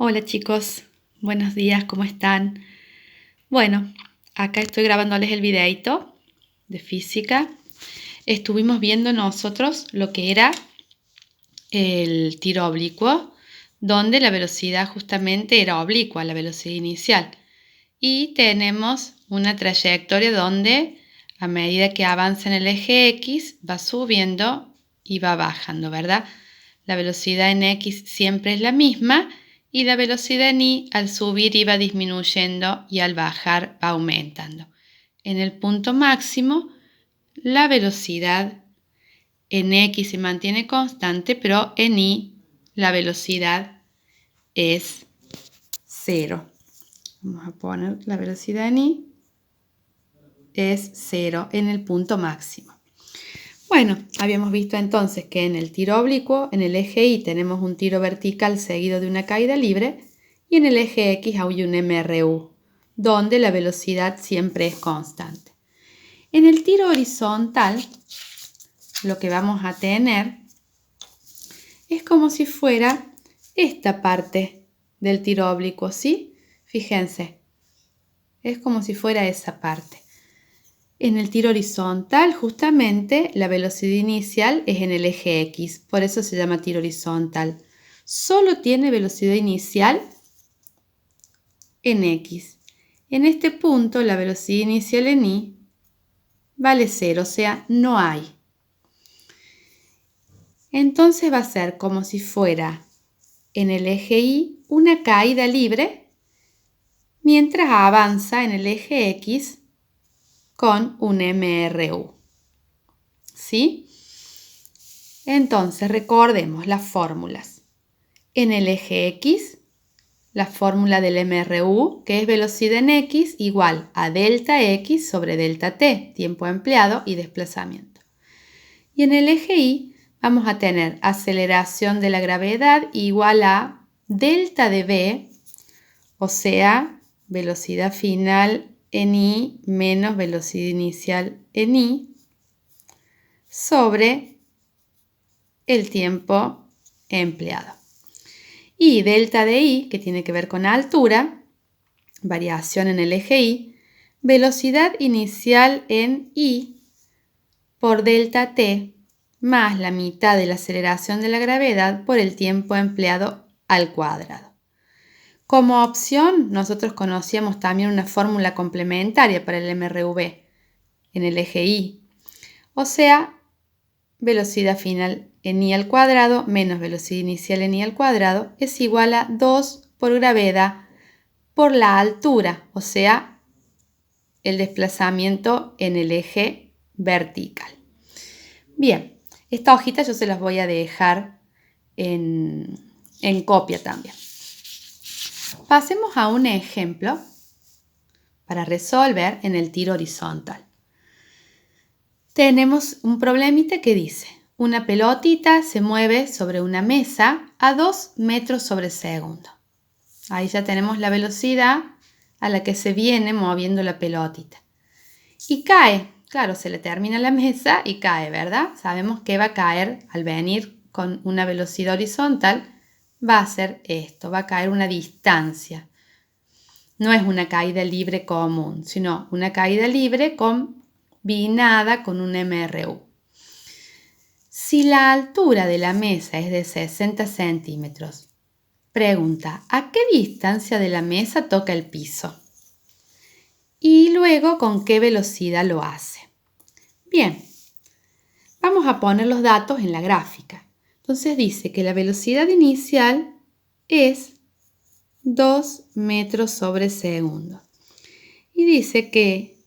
Hola chicos, buenos días, ¿cómo están? Bueno, acá estoy grabándoles el videito de física. Estuvimos viendo nosotros lo que era el tiro oblicuo, donde la velocidad justamente era oblicua, la velocidad inicial. Y tenemos una trayectoria donde a medida que avanza en el eje X va subiendo y va bajando, ¿verdad? La velocidad en X siempre es la misma y la velocidad en Y al subir iba disminuyendo y al bajar va aumentando. En el punto máximo, la velocidad en X se mantiene constante, pero en Y la velocidad es cero. Vamos a poner la velocidad en Y es cero en el punto máximo. Bueno, habíamos visto entonces que en el tiro oblicuo, en el eje Y tenemos un tiro vertical seguido de una caída libre y en el eje X hay un MRU, donde la velocidad siempre es constante. En el tiro horizontal, lo que vamos a tener es como si fuera esta parte del tiro oblicuo, ¿sí? Fíjense, es como si fuera esa parte. En el tiro horizontal, justamente, la velocidad inicial es en el eje X, por eso se llama tiro horizontal. Solo tiene velocidad inicial en X. En este punto, la velocidad inicial en Y vale 0, o sea, no hay. Entonces va a ser como si fuera en el eje Y una caída libre mientras avanza en el eje X con un MRU. ¿Sí? Entonces recordemos las fórmulas. En el eje X, la fórmula del MRU, que es velocidad en X igual a delta X sobre delta T, tiempo empleado y desplazamiento. Y en el eje Y vamos a tener aceleración de la gravedad igual a delta de V, o sea, velocidad final en Y menos velocidad inicial en Y, sobre el tiempo empleado. Y delta de Y, que tiene que ver con altura, variación en el eje Y, velocidad inicial en Y por delta T más la mitad de la aceleración de la gravedad por el tiempo empleado al cuadrado. Como opción, nosotros conocíamos también una fórmula complementaria para el MRV en el eje Y, o sea, velocidad final en Y al cuadrado menos velocidad inicial en Y al cuadrado es igual a 2 por gravedad por la altura, o sea, el desplazamiento en el eje vertical. Bien, esta hojita yo se las voy a dejar en copia también. Pasemos a un ejemplo para resolver en el tiro horizontal. Tenemos un problemita que dice: una pelotita se mueve sobre una mesa a 2 metros sobre segundo. Ahí ya tenemos la velocidad a la que se viene moviendo la pelotita. Y cae, claro, se le termina la mesa y cae, ¿verdad? Sabemos que va a caer al venir con una velocidad horizontal, va a ser esto, va a caer una distancia. No es una caída libre común, sino una caída libre combinada con un MRU. Si la altura de la mesa es de 60 centímetros, pregunta, ¿a qué distancia de la mesa toca el piso? Y luego, ¿con qué velocidad lo hace? Bien, vamos a poner los datos en la gráfica. Entonces dice que la velocidad inicial es 2 metros sobre segundo. Y dice que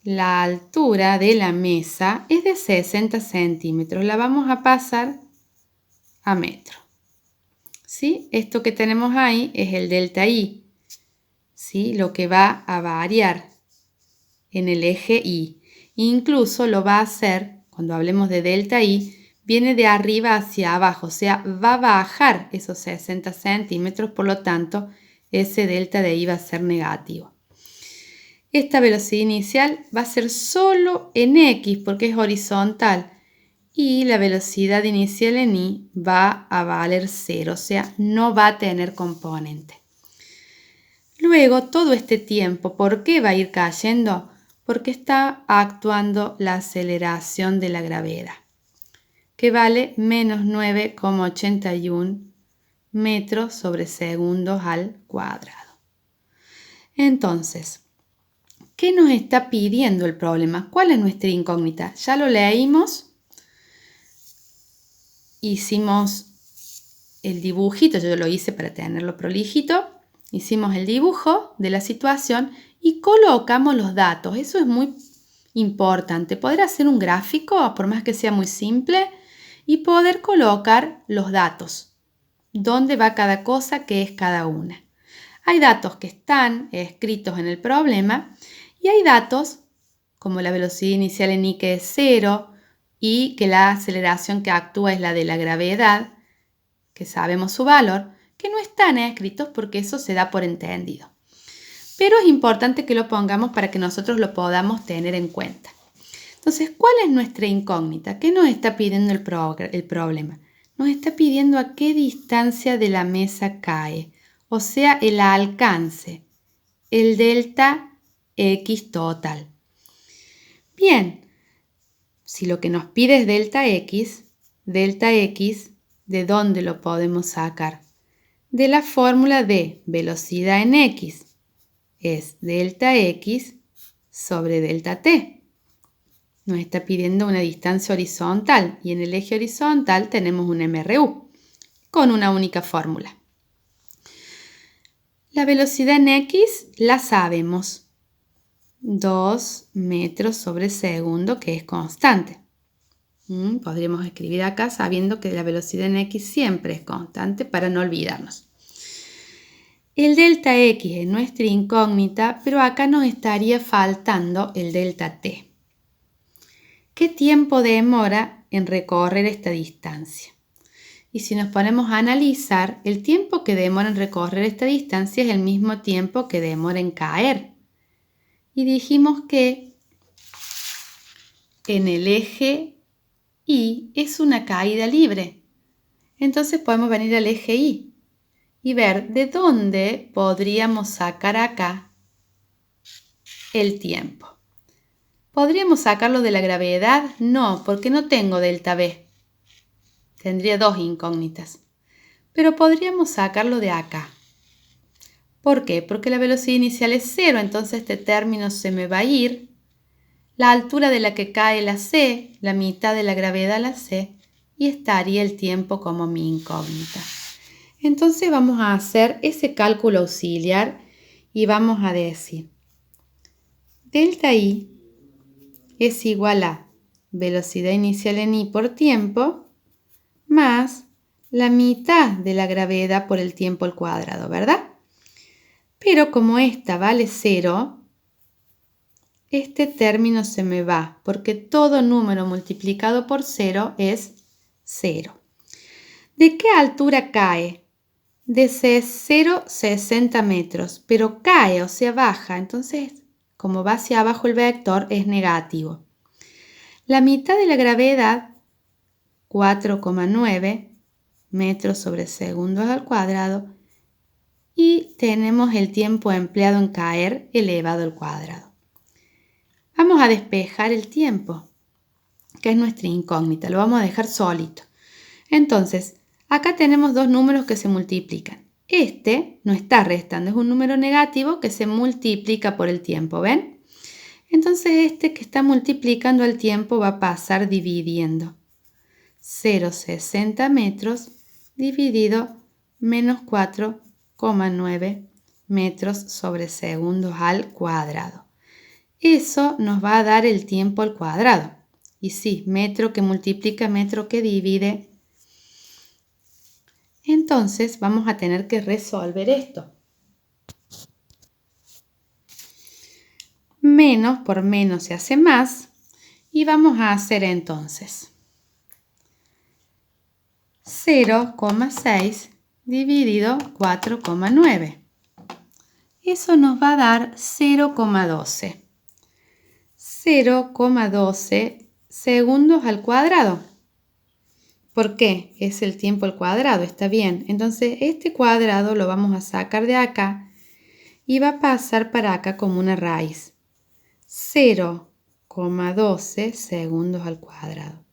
la altura de la mesa es de 60 centímetros. La vamos a pasar a metro. ¿Sí? Esto que tenemos ahí es el delta Y. ¿Sí? Lo que va a variar en el eje Y. Incluso lo va a hacer, cuando hablemos de delta Y, viene de arriba hacia abajo, o sea, va a bajar esos 60 centímetros, por lo tanto, ese delta de Y va a ser negativo. Esta velocidad inicial va a ser solo en X porque es horizontal y la velocidad inicial en I va a valer 0, o sea, no va a tener componente. Luego, todo este tiempo, ¿por qué va a ir cayendo? Porque está actuando la aceleración de la gravedad, que vale menos 9,81 metros sobre segundos al cuadrado. Entonces, ¿qué nos está pidiendo el problema? ¿Cuál es nuestra incógnita? Ya lo leímos. Hicimos el dibujito, yo lo hice para tenerlo prolijito. Hicimos el dibujo de la situación y colocamos los datos. Eso es muy importante. Poder hacer un gráfico, por más que sea muy simple, y poder colocar los datos. Dónde va cada cosa, qué es cada una. Hay datos que están escritos en el problema y hay datos como la velocidad inicial en I que es 0 y que la aceleración que actúa es la de la gravedad, que sabemos su valor, que no están escritos porque eso se da por entendido. Pero es importante que lo pongamos para que nosotros lo podamos tener en cuenta. Entonces, ¿cuál es nuestra incógnita? ¿Qué nos está pidiendo el problema? Nos está pidiendo a qué distancia de la mesa cae, o sea, el alcance, el delta X total. Bien, si lo que nos pide es delta X, ¿de dónde lo podemos sacar? De la fórmula de velocidad en X. Es delta X sobre delta T. Nos está pidiendo una distancia horizontal y en el eje horizontal tenemos un MRU con una única fórmula. La velocidad en X la sabemos, 2 metros sobre segundo, que es constante. Podríamos escribir acá sabiendo que la velocidad en X siempre es constante para no olvidarnos. El delta X es nuestra incógnita, pero acá nos estaría faltando el delta T. ¿Qué tiempo demora en recorrer esta distancia? Y si nos ponemos a analizar, el tiempo que demora en recorrer esta distancia es el mismo tiempo que demora en caer. Y dijimos que en el eje Y es una caída libre. Entonces podemos venir al eje Y y ver de dónde podríamos sacar acá el tiempo. ¿Podríamos sacarlo de la gravedad? No, porque no tengo delta V. Tendría dos incógnitas. Pero podríamos sacarlo de acá. ¿Por qué? Porque la velocidad inicial es 0, entonces este término se me va a ir. La altura de la que cae la C, la mitad de la gravedad la C, y estaría el tiempo como mi incógnita. Entonces vamos a hacer ese cálculo auxiliar y vamos a decir delta I es igual a velocidad inicial en I por tiempo más la mitad de la gravedad por el tiempo al cuadrado, ¿verdad? Pero como esta vale 0, este término se me va porque todo número multiplicado por 0 es 0. ¿De qué altura cae? De 0,60 metros, pero cae, o sea, baja. Entonces, como va hacia abajo el vector, es negativo. La mitad de la gravedad, 4,9 metros sobre segundos al cuadrado, y tenemos el tiempo empleado en caer elevado al cuadrado. Vamos a despejar el tiempo, que es nuestra incógnita. Lo vamos a dejar solito. Entonces, acá tenemos dos números que se multiplican. Este no está restando, es un número negativo que se multiplica por el tiempo, ¿ven? Entonces este que está multiplicando el tiempo va a pasar dividiendo. 0,60 metros dividido menos 4,9 metros sobre segundos al cuadrado. Eso nos va a dar el tiempo al cuadrado. Y sí, metro que multiplica, metro que divide. Entonces vamos a tener que resolver esto. Menos por menos se hace más y vamos a hacer entonces 0,6 dividido 4,9. Eso nos va a dar 0,12. 0,12 segundos al cuadrado. ¿Por qué? Es el tiempo al cuadrado, está bien. Entonces este cuadrado lo vamos a sacar de acá y va a pasar para acá como una raíz. 0,12 segundos al cuadrado.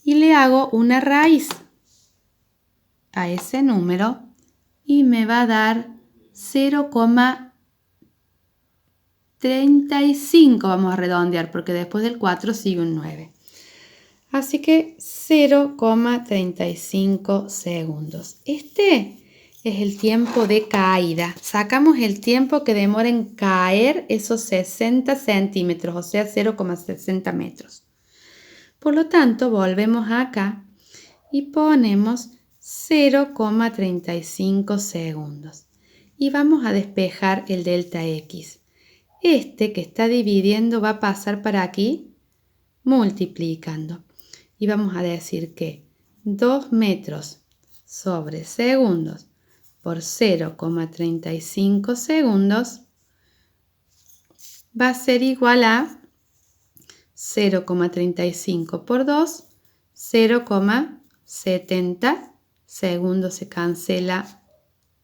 Y le hago una raíz a ese número y me va a dar 0,35. Vamos a redondear porque después del 4 sigue un 9. Así que 0,35 segundos. Este es el tiempo de caída. Sacamos el tiempo que demora en caer esos 60 centímetros, o sea 0,60 metros. Por lo tanto, volvemos acá y ponemos 0,35 segundos. Y vamos a despejar el delta X. Este que está dividiendo va a pasar para aquí multiplicando. Y vamos a decir que 2 metros sobre segundos por 0,35 segundos va a ser igual a 0,35 por 2, 0,70 segundos. Se cancela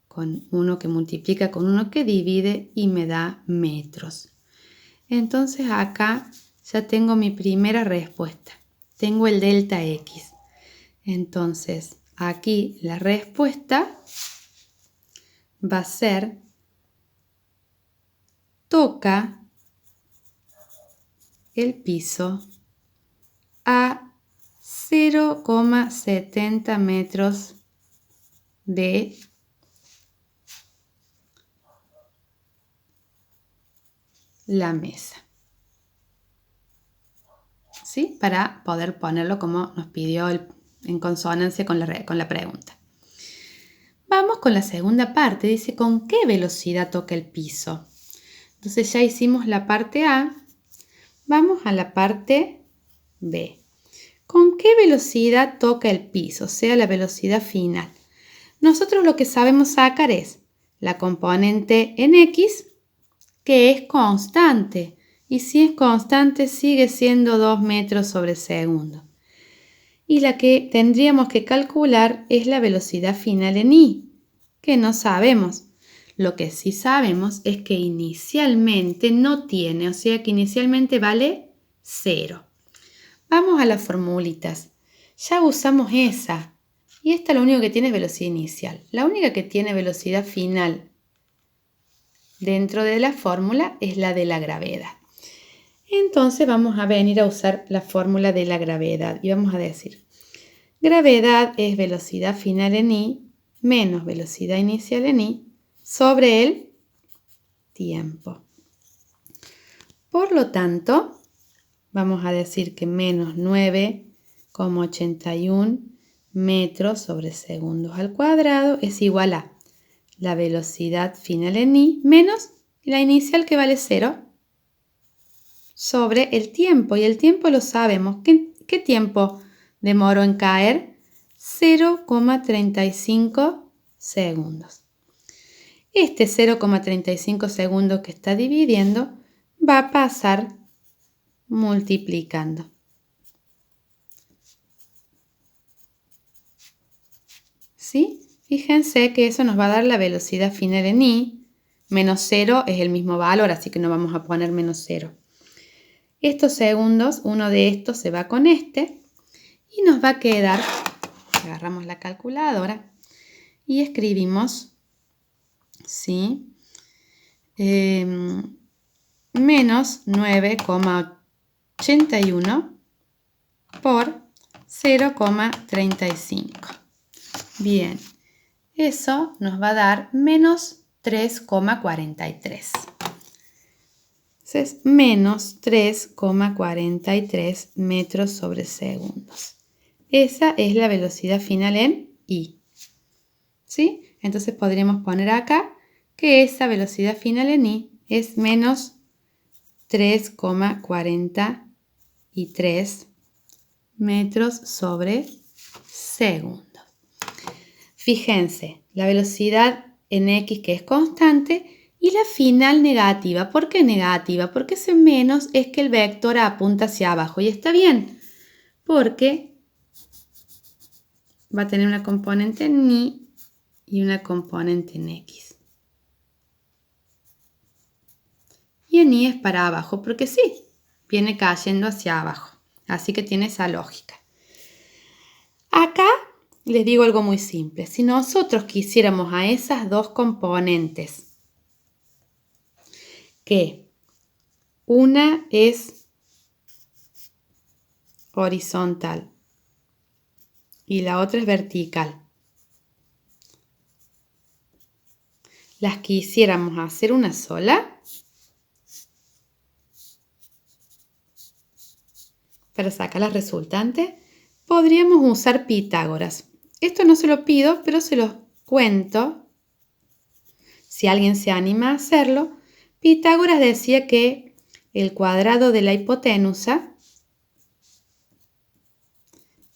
con uno que multiplica con uno que divide y me da metros. Entonces acá ya tengo mi primera respuesta. Tengo el delta X. Entonces aquí la respuesta va a ser toca el piso a 0,70 metros de la mesa. ¿Sí? Para poder ponerlo como nos pidió en consonancia con la pregunta. Vamos con la segunda parte. Dice, ¿con qué velocidad toca el piso? Entonces ya hicimos la parte A. Vamos a la parte B. ¿Con qué velocidad toca el piso? O sea, la velocidad final. Nosotros lo que sabemos sacar es la componente en X, que es constante. Y si es constante, sigue siendo 2 metros sobre segundo. Y la que tendríamos que calcular es la velocidad final en Y, que no sabemos. Lo que sí sabemos es que inicialmente no tiene, o sea que inicialmente vale 0. Vamos a las formulitas. Ya usamos esa. Y esta lo único que tiene es velocidad inicial. La única que tiene velocidad final dentro de la fórmula es la de la gravedad. Entonces vamos a venir a usar la fórmula de la gravedad y vamos a decir, gravedad es velocidad final en I menos velocidad inicial en I sobre el tiempo. Por lo tanto, vamos a decir que menos 9,81 metros sobre segundos al cuadrado es igual a la velocidad final en I menos la inicial que vale 0 sobre el tiempo. Y el tiempo lo sabemos. ¿Qué tiempo demoró en caer? 0,35 segundos. Este 0,35 segundos que está dividiendo va a pasar multiplicando. ¿Sí? Fíjense que eso nos va a dar la velocidad final en I. Menos 0 es el mismo valor, así que no vamos a poner menos 0. Estos segundos, uno de estos se va con este y nos va a quedar, agarramos la calculadora y escribimos, ¿sí? Menos 9,81 por 0,35. Bien, eso nos va a dar menos 3,43. Entonces, menos 3,43 metros sobre segundos. Esa es la velocidad final en I. ¿Sí? Entonces podríamos poner acá que esa velocidad final en I es menos 3,43 metros sobre segundos. Fíjense, la velocidad en X que es constante y la final negativa. ¿Por qué negativa? Porque ese menos es que el vector apunta hacia abajo y está bien, porque va a tener una componente en Y y una componente en X. Y en Y es para abajo, porque sí, viene cayendo hacia abajo. Así que tiene esa lógica. Acá les digo algo muy simple. Si nosotros quisiéramos a esas dos componentes, que una es horizontal y la otra es vertical, las quisiéramos hacer una sola, para sacar la resultante, podríamos usar Pitágoras. Esto no se lo pido, pero se los cuento. Si alguien se anima a hacerlo, Pitágoras decía que el cuadrado de la hipotenusa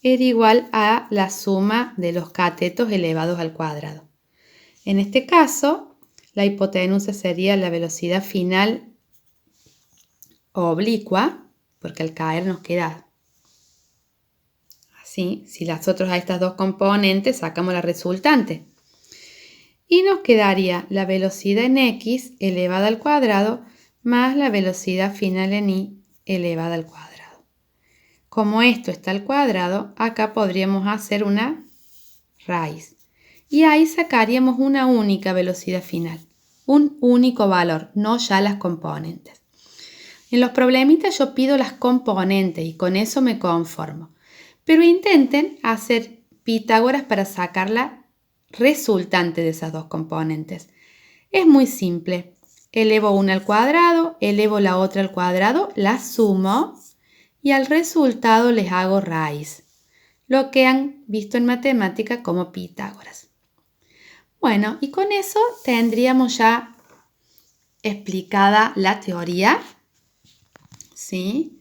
era igual a la suma de los catetos elevados al cuadrado. En este caso, la hipotenusa sería la velocidad final oblicua, porque al caer nos queda así. Si nosotros a estas dos componentes sacamos la resultante. Y nos quedaría la velocidad en X elevada al cuadrado más la velocidad final en Y elevada al cuadrado. Como esto está al cuadrado, acá podríamos hacer una raíz. Y ahí sacaríamos una única velocidad final, un único valor, no ya las componentes. En los problemitas yo pido las componentes y con eso me conformo. Pero intenten hacer Pitágoras para sacar la resultante de esas dos componentes. Es muy simple. Elevo una al cuadrado, elevo la otra al cuadrado, las sumo y al resultado les hago raíz. Lo que han visto en matemática como Pitágoras. Bueno, y con eso tendríamos ya explicada la teoría, ¿sí?,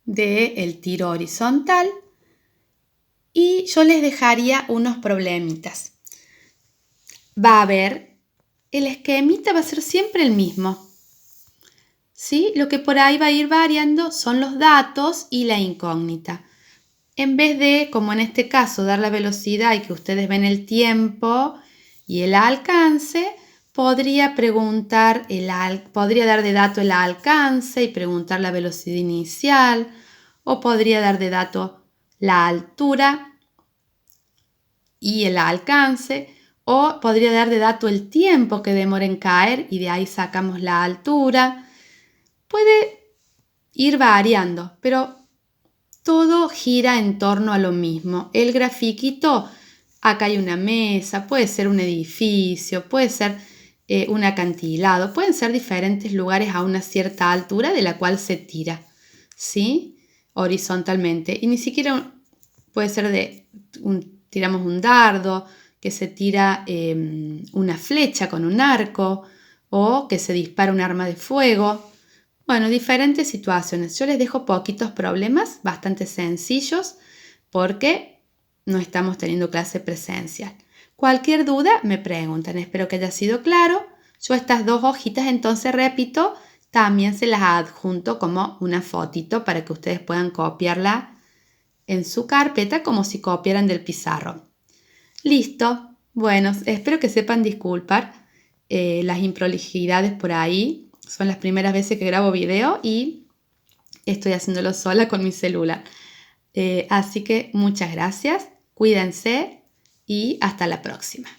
del tiro horizontal. Y yo les dejaría unos problemitas. Va a haber, el esquemita va a ser siempre el mismo, ¿sí? Lo que por ahí va a ir variando son los datos y la incógnita. En vez de, como en este caso, dar la velocidad y que ustedes ven el tiempo y el alcance, podría dar de dato el alcance y preguntar la velocidad inicial, o podría dar de dato la altura y el alcance, o podría dar de dato el tiempo que demora en caer y de ahí sacamos la altura. Puede ir variando, pero todo gira en torno a lo mismo. El grafiquito, acá hay una mesa, puede ser un edificio, puede ser un acantilado, pueden ser diferentes lugares a una cierta altura de la cual se tira, ¿sí?, horizontalmente. Y ni siquiera puede ser tiramos un dardo, que se tira una flecha con un arco o que se dispara un arma de fuego. Bueno, diferentes situaciones. Yo les dejo poquitos problemas, bastante sencillos, porque no estamos teniendo clase presencial. Cualquier duda me preguntan. Espero que haya sido claro. Yo estas dos hojitas, entonces repito, también se las adjunto como una fotito para que ustedes puedan copiarla en su carpeta como si copiaran del pizarrón. Listo. Bueno, espero que sepan disculpar las improlijidades por ahí. Son las primeras veces que grabo video y estoy haciéndolo sola con mi celular. Así que muchas gracias, cuídense y hasta la próxima.